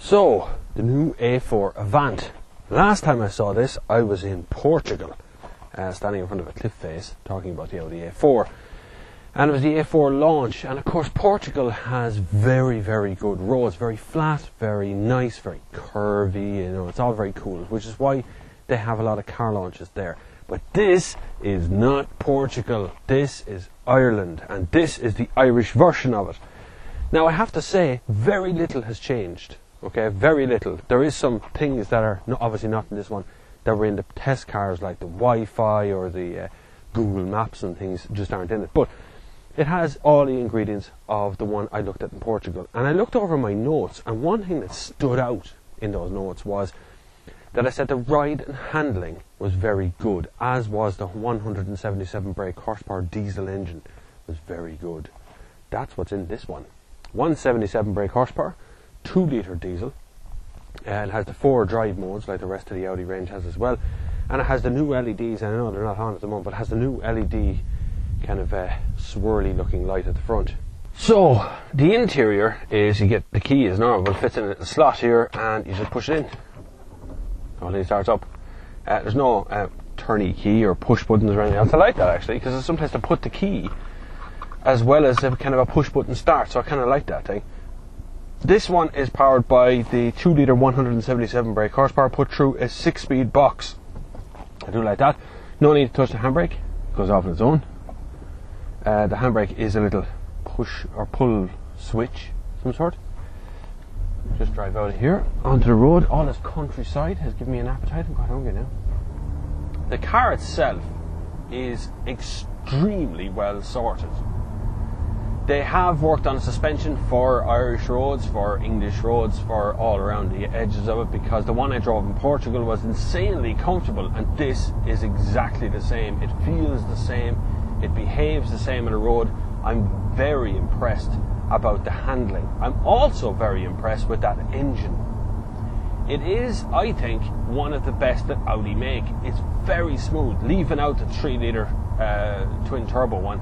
So, the new A4 Avant. Last time I saw this, I was in Portugal, standing in front of a cliff face, talking about the Audi A4. And it was the A4 launch, and of course Portugal has very, very good roads, very flat, very nice, very curvy, you know, it's all very cool, which is why they have a lot of car launches there. But this is not Portugal, this is Ireland, and this is the Irish version of it. Now I have to say, very little has changed, okay, very little. There is some things that are obviously not in this one, that were in the test cars, like the Wi-Fi or the Google Maps and things just aren't in it. But it has all the ingredients of the one I looked at in Portugal. And I looked over my notes, and one thing that stood out in those notes was that I said the ride and handling was very good, as was the 177 brake horsepower diesel engine was very good. That's what's in this one. 177 brake horsepower, 2 litre diesel. It has the 4 drive modes like the rest of the Audi range has as well. And it has the new LEDs, and I know they're not on at the moment, but it has the new LED kind of swirly looking light at the front. So the interior is, you get the key as normal, it fits in a little slot here and you just push it in. Oh, it starts up. There's no turny key or push buttons or anything else. I like that actually, because there's some place to put the key as well as a kind of a push button start, so I kind of like that thing. This one is powered by the 2 litre 177 brake horsepower put through a 6-speed box. I do like that. No need to touch the handbrake, it goes off on its own. The handbrake is a little push or pull switch of some sort. Just drive out of here onto the road. All this countryside has given me an appetite. I'm quite hungry now. The car itself is extremely well sorted. They have worked on suspension for Irish roads, for English roads, for all around the edges of it, because the one I drove in Portugal was insanely comfortable, and this is exactly the same. It feels the same. It behaves the same on the road. I'm very impressed about the handling. I'm also very impressed with that engine. It is, I think, one of the best that Audi make. It's very smooth, leaving out the 3 litre twin turbo one.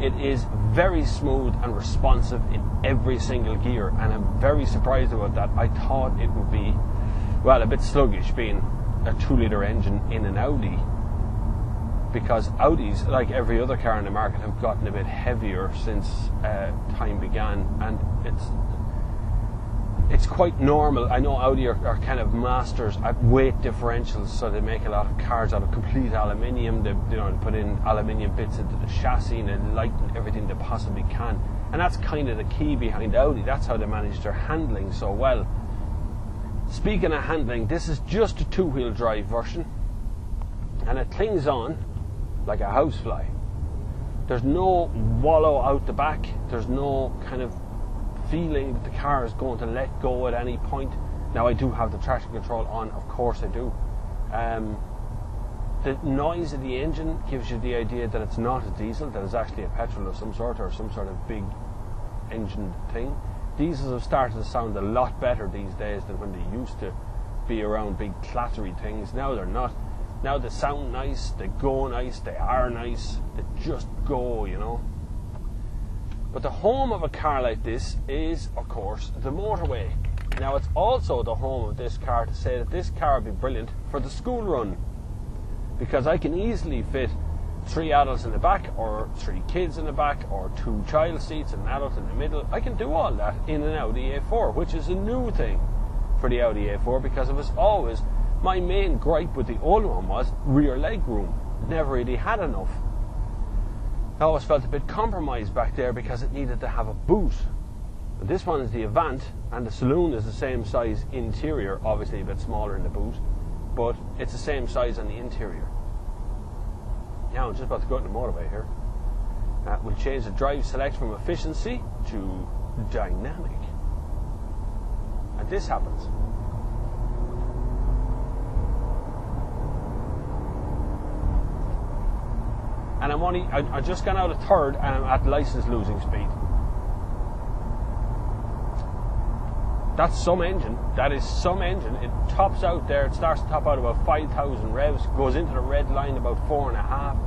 It is very smooth and responsive in every single gear, and I'm very surprised about that. I thought it would be, well, a bit sluggish being a 2 litre engine in an Audi, because Audis, like every other car in the market, have gotten a bit heavier since time began, and it's quite normal. I know Audi are kind of masters at weight differentials, so they make a lot of cars out of complete aluminium. They put in aluminium bits into the chassis and they lighten everything they possibly can, and that's kind of the key behind Audi. That's how they manage their handling so well. Speaking of handling, this is just a 2-wheel drive version, and it clings on like a housefly. There's no wallow out the back. There's no kind of feeling that the car is going to let go at any point. Now I do have the traction control on, of course I do. The noise of the engine gives you the idea that it's not a diesel, that it's actually a petrol of some sort, or some sort of big engine thing. Diesels have started to sound a lot better these days than when they used to be around big clattery things. Now they're not. Now they sound nice, they go nice, they are nice, they just go, you know. But the home of a car like this is, of course, the motorway. Now it's also the home of this car to say that this car would be brilliant for the school run, because I can easily fit 3 adults in the back, or 3 kids in the back, or 2 child seats and an adult in the middle. I can do all that in an Audi A4, which is a new thing for the Audi A4, because it was always, my main gripe with the old one was rear leg room. Never really had enough. I always felt a bit compromised back there because it needed to have a boot. But this one is the Avant, and the saloon is the same size interior, obviously a bit smaller in the boot, but it's the same size on the interior. Now I'm just about to go out on the motorway here. We'll change the drive select from efficiency to dynamic, and this happens. And I just gone out of third, and I'm at license losing speed. That's some engine. That is some engine. It tops out there. It starts to top out about 5,000 revs. Goes into the red line about 4.5.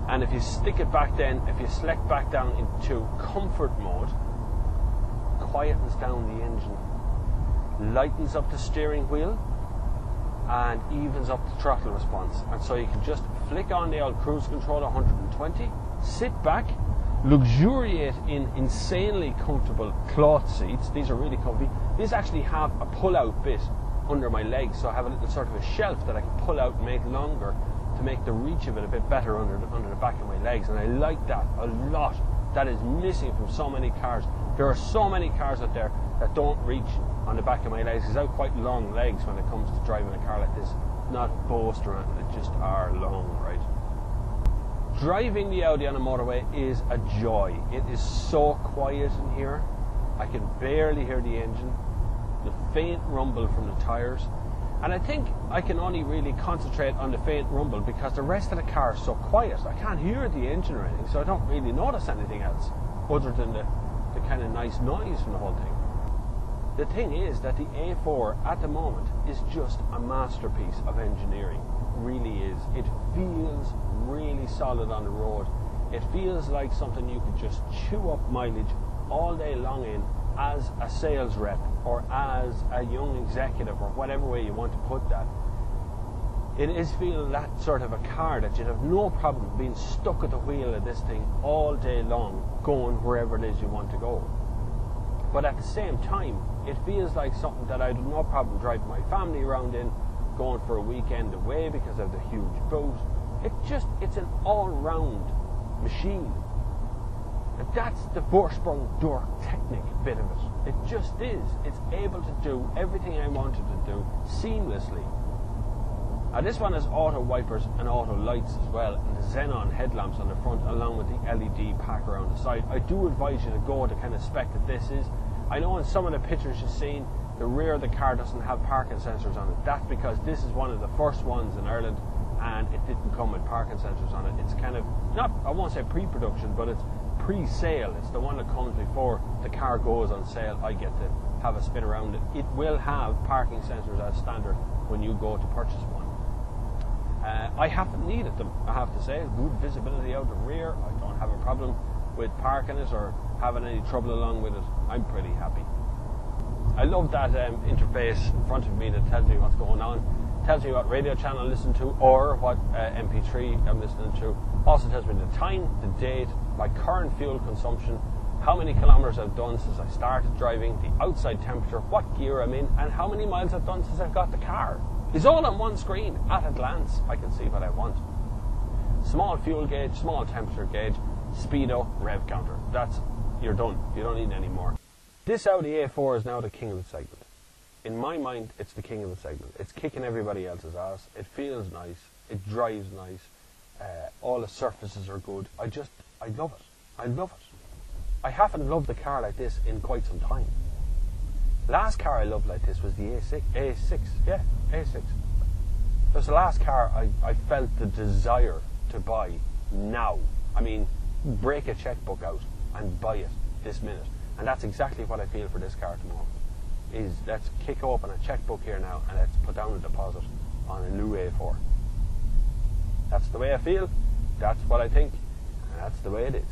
And if you stick it back then, if you select back down into comfort mode, quietens down the engine, lightens up the steering wheel, and evens up the throttle response. And so you can just flick on the old cruise control 120, sit back, luxuriate in insanely comfortable cloth seats. These are really comfy. These actually have a pull-out bit under my legs, so I have a little sort of a shelf that I can pull out and make longer to make the reach of it a bit better under the back of my legs, and I like that a lot. That is missing from so many cars. There are so many cars out there that don't reach on the back of my legs, because I have quite long legs when it comes to driving a car like this. Not boast or anything, they just are long, right? Driving the Audi on a motorway is a joy. It is so quiet in here. I can barely hear the engine, the faint rumble from the tyres, and I think I can only really concentrate on the faint rumble because the rest of the car is so quiet. I can't hear the engine or anything, so I don't really notice anything else other than the kind of nice noise from the whole thing. The thing is that the A4 at the moment is just a masterpiece of engineering. It really is. It feels really solid on the road. It feels like something you could just chew up mileage all day long in as a sales rep or as a young executive, or whatever way you want to put that. It is feeling that sort of a car that you'd have no problem being stuck at the wheel of this thing all day long, going wherever it is you want to go. But at the same time, it feels like something that I'd have no problem driving my family around in, going for a weekend away because of the huge boat. It's an all-round machine. And that's the Vorsprung door technic bit of it. It just is. It's able to do everything I wanted to do seamlessly. Now this one has auto wipers and auto lights as well, and the xenon headlamps on the front along with the LED pack around the side. I do advise you to go to kind of spec that this is. I know in some of the pictures you've seen, the rear of the car doesn't have parking sensors on it. That's because this is one of the first ones in Ireland and it didn't come with parking sensors on it. It's kind of, not, I won't say pre-production, but it's pre-sale. It's the one that comes before the car goes on sale. I get to have a spin around it. It will have parking sensors as standard when you go to purchase one. I haven't needed them, I have to say. Good visibility out the rear. I don't have a problem with parking it or having any trouble along with it. I'm pretty happy. I love that interface in front of me that tells me what's going on. Tells me what radio channel I listen to or what MP3 I'm listening to. Also tells me the time, the date, my current fuel consumption, how many kilometers I've done since I started driving, the outside temperature, what gear I'm in, and how many miles I've done since I've got the car. It's all on one screen. At a glance, I can see what I want. Small fuel gauge, small temperature gauge, speedo, rev counter. You're done. You don't need any more. This Audi A4 is now the king of the segment. In my mind, it's the king of the segment. It's kicking everybody else's ass. It feels nice. It drives nice. All the surfaces are good. I love it. I love it. I haven't loved a car like this in quite some time. Last car I loved like this was the A6. Yeah, A6. That's the last car I felt the desire to buy now. I mean, break a checkbook out and buy it this minute. And that's exactly what I feel for this car at the moment. Is let's kick open a checkbook here now and let's put down a deposit on a new A4. That's the way I feel, that's what I think, and that's the way it is.